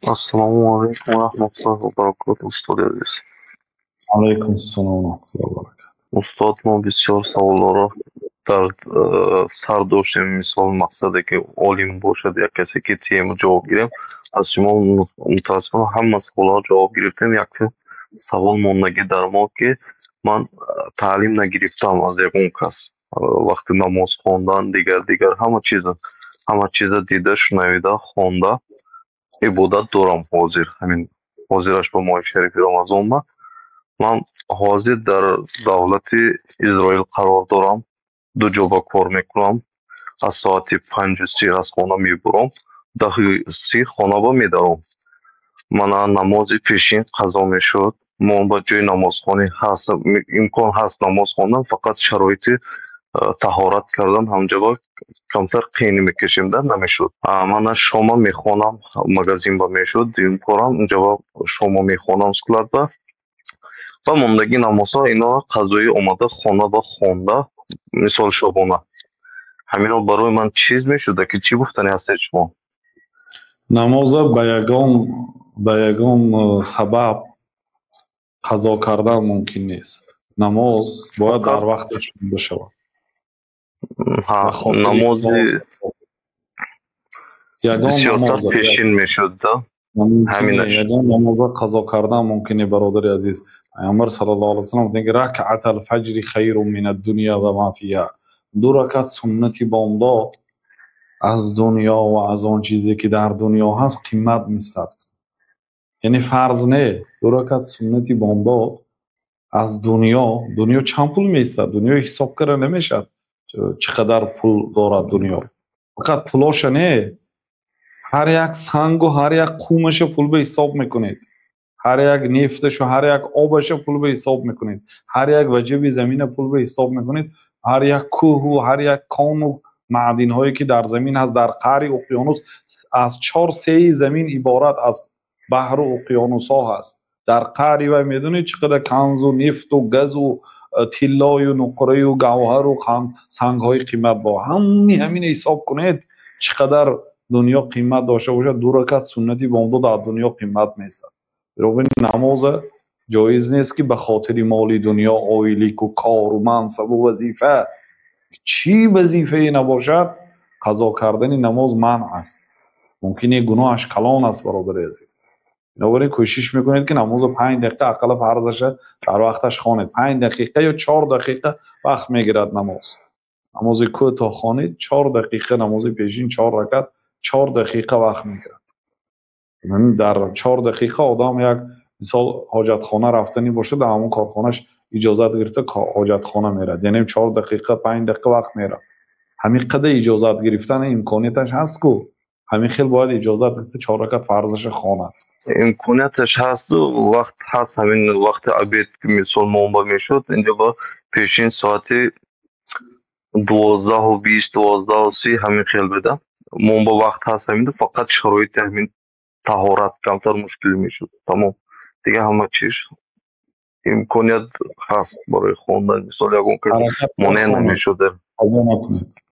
Ассалому алейкум ва рахматуллоҳи ва баракатуҳ. Устоди азиз. علیکم السلام و رحمت الله و برکاته. Устод, мо бисёр саволҳоро дар сар доштем. Мисол мақсаде ки олим бошад як касе ки тему ҷавоб гирем. Аз шумо мутаассифона ҳама саволҳоро ҷавоб гирифтем. Як савол мондагӣ дар мо ки ман таълим нагирифтам аз ягон кас. Вақти намоз хондан дигар ҳама чиза дида, шунавида, хонда ибодат дорам ҳозир. Ҳамин ҳозираш ба моҳи шарифи Рамазон ба ман ҳозир дар давлати Изроил қарор дорам. Ду ҷо ба кор мекунам. Аз соати 5:30 аз хона мебурам, 10:30 хона ба медарам. Мана намози пешин қазо мешуд. Мо ба ҷои намозхонӣ ҳаст, имкон ҳаст намоз хондан, фақат шароити таҳорат кардан ҳамҷаба камтар қiyni мекашем, намешуд. Мана шома мехонам, магазин ба мешуд, дим корам, инҷаба шома мехонам складба. Ва мондагӣ намозҳо ино қазоӣ омада хона ба хонда, мисол шобона. Ҳамино барои ман чиз мешуда ки чӣ гуфтанӣ ҳастед шумо? намاز به یگان سبب قضا کردن ممکن نیست. نماز باید در وقتش بشود. намози یگان бисёртар نماز пешин мешуд. ҳаминаш یگان نماز قضا کردن ممکنه برادر عزیز. پیامبر صلی الله علیه و سلم میگه رکعت الفجر خیر من الدنیا و ما فیها. 2 رکعت سنتی بامداد از دنیا و از آن چیزی که در دنیا هست قیمت نیستد. یعنی فرض نه. 2 رکعت سنتی بامداد از دنیا چند پول میستد؟ دنیا حساب کرده نمیشد چقدر پول دارد دنیا. فقط پولاش نه، هر یک سنگ و هر یک قومش پول به حساب میکنید، هر یک نفتش و هر یک آبش پول به حساب میکنید، هر یک وجب زمین پول به حساب میکنید، هر یک کوه و هر یک کان و معدن هایی که در زمین هست. در قعر اقیانوس از 4/3 زمین عبارت از بحر و اقیانوس ها هست. در قعر و میدونید چقدر کنز و نفت و گز و طلای و نقره و گوهر و سنگ های قیمت با همین حساب کنید چقدر دنیا قیمت داشته باشه. 2 رکعت سنتی بامداد در دنیا قیمت نیست. برای نماز جایز نیست که به خاطر مال دنیا آیلیک و کار و منصب و وظیفه، چی وظیفه نباشد، قضا کردن نماز منع است. ممکنه گناهش کلان است برادر عزیز. بنابراین کوشش میکنید که نماز 5 دقیقه اقل فرضش در وقتش خوانید. 5 دقیقه یا 4 دقیقه وقت میگیرد نماز کوتاه خوانید. 4 دقیقه نماز پیشین 4 رکعت 4 دقیقه وقت میگیرد. یعنی در 4 دقیقه آدم یک مثال حاجت خانه رفتنی باشه، در همون کارخانهش اجازت گرفته حاجت خانه میرد، یعنی 4 دقیقه 5 دقیقه وقت میرد. همین قدر اجازت گرفتن امکانیتش هست کو همین خیلی باید اجازت گرفته 4 رکعت فرضش خواند. имконияташ ҳасту вақт ҳаст. ҳамин вақти обед мисол монба мешуд, инҷо ба пешин соати 12:20 12:30 ҳамин хел беда монба вақт ҳаст. ҳамин фақат шароити ҳамин таҳорат камтар мушкил мешуд. тамом, дига ҳама чиз имконият ҳаст барои хондан. мисол ягон кас монеъ намешуд. قضا نکنید.